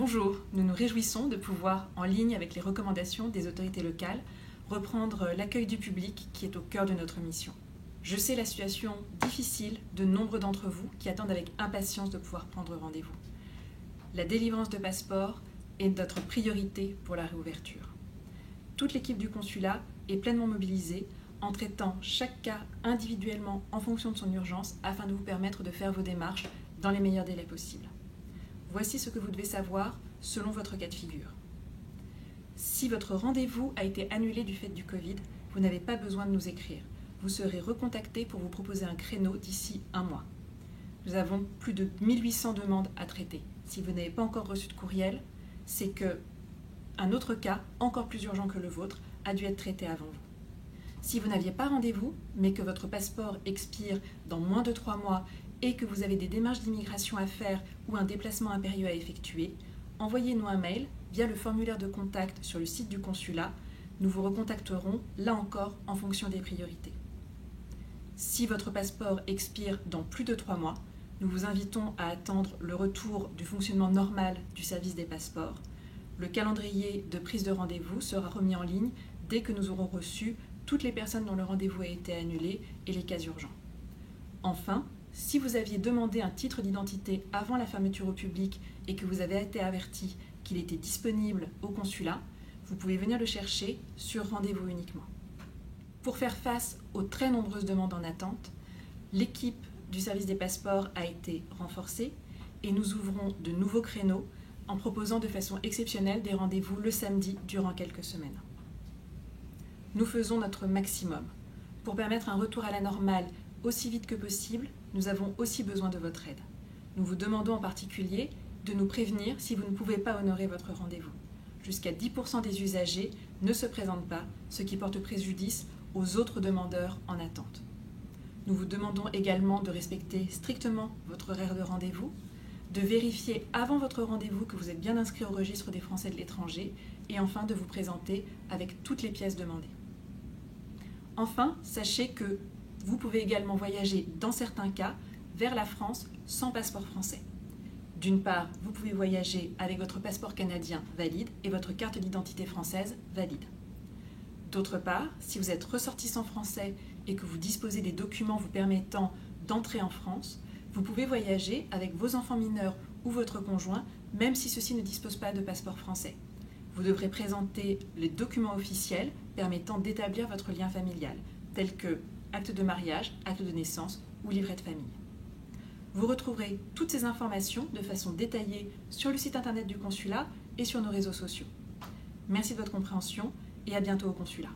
Bonjour, nous nous réjouissons de pouvoir, en ligne avec les recommandations des autorités locales, reprendre l'accueil du public qui est au cœur de notre mission. Je sais la situation difficile de nombre d'entre vous qui attendent avec impatience de pouvoir prendre rendez-vous. La délivrance de passeports est notre priorité pour la réouverture. Toute l'équipe du consulat est pleinement mobilisée en traitant chaque cas individuellement en fonction de son urgence afin de vous permettre de faire vos démarches dans les meilleurs délais possibles. Voici ce que vous devez savoir selon votre cas de figure. Si votre rendez-vous a été annulé du fait du Covid, vous n'avez pas besoin de nous écrire. Vous serez recontacté pour vous proposer un créneau d'ici un mois. Nous avons plus de 1800 demandes à traiter. Si vous n'avez pas encore reçu de courriel, c'est que un autre cas, encore plus urgent que le vôtre, a dû être traité avant vous. Si vous n'aviez pas rendez-vous, mais que votre passeport expire dans moins de 3 mois et que vous avez des démarches d'immigration à faire ou un déplacement impérieux à effectuer, envoyez-nous un mail via le formulaire de contact sur le site du consulat. Nous vous recontacterons, là encore, en fonction des priorités. Si votre passeport expire dans plus de 3 mois, nous vous invitons à attendre le retour du fonctionnement normal du service des passeports. Le calendrier de prise de rendez-vous sera remis en ligne dès que nous aurons reçu toutes les personnes dont le rendez-vous a été annulé et les cas urgents. Enfin, si vous aviez demandé un titre d'identité avant la fermeture au public et que vous avez été averti qu'il était disponible au consulat, vous pouvez venir le chercher sur rendez-vous uniquement. Pour faire face aux très nombreuses demandes en attente, l'équipe du service des passeports a été renforcée et nous ouvrons de nouveaux créneaux en proposant de façon exceptionnelle des rendez-vous le samedi durant quelques semaines. Nous faisons notre maximum. Pour permettre un retour à la normale aussi vite que possible, nous avons aussi besoin de votre aide. Nous vous demandons en particulier de nous prévenir si vous ne pouvez pas honorer votre rendez-vous. Jusqu'à 10% des usagers ne se présentent pas, ce qui porte préjudice aux autres demandeurs en attente. Nous vous demandons également de respecter strictement votre horaire de rendez-vous, de vérifier avant votre rendez-vous que vous êtes bien inscrit au registre des Français de l'étranger et enfin de vous présenter avec toutes les pièces demandées. Enfin, sachez que vous pouvez également voyager dans certains cas vers la France sans passeport français. D'une part, vous pouvez voyager avec votre passeport canadien valide et votre carte d'identité française valide. D'autre part, si vous êtes ressortissant français et que vous disposez des documents vous permettant d'entrer en France, vous pouvez voyager avec vos enfants mineurs ou votre conjoint, même si ceux-ci ne disposent pas de passeport français. Vous devrez présenter les documents officiels permettant d'établir votre lien familial, tels que acte de mariage, acte de naissance ou livret de famille. Vous retrouverez toutes ces informations de façon détaillée sur le site internet du consulat et sur nos réseaux sociaux. Merci de votre compréhension et à bientôt au consulat.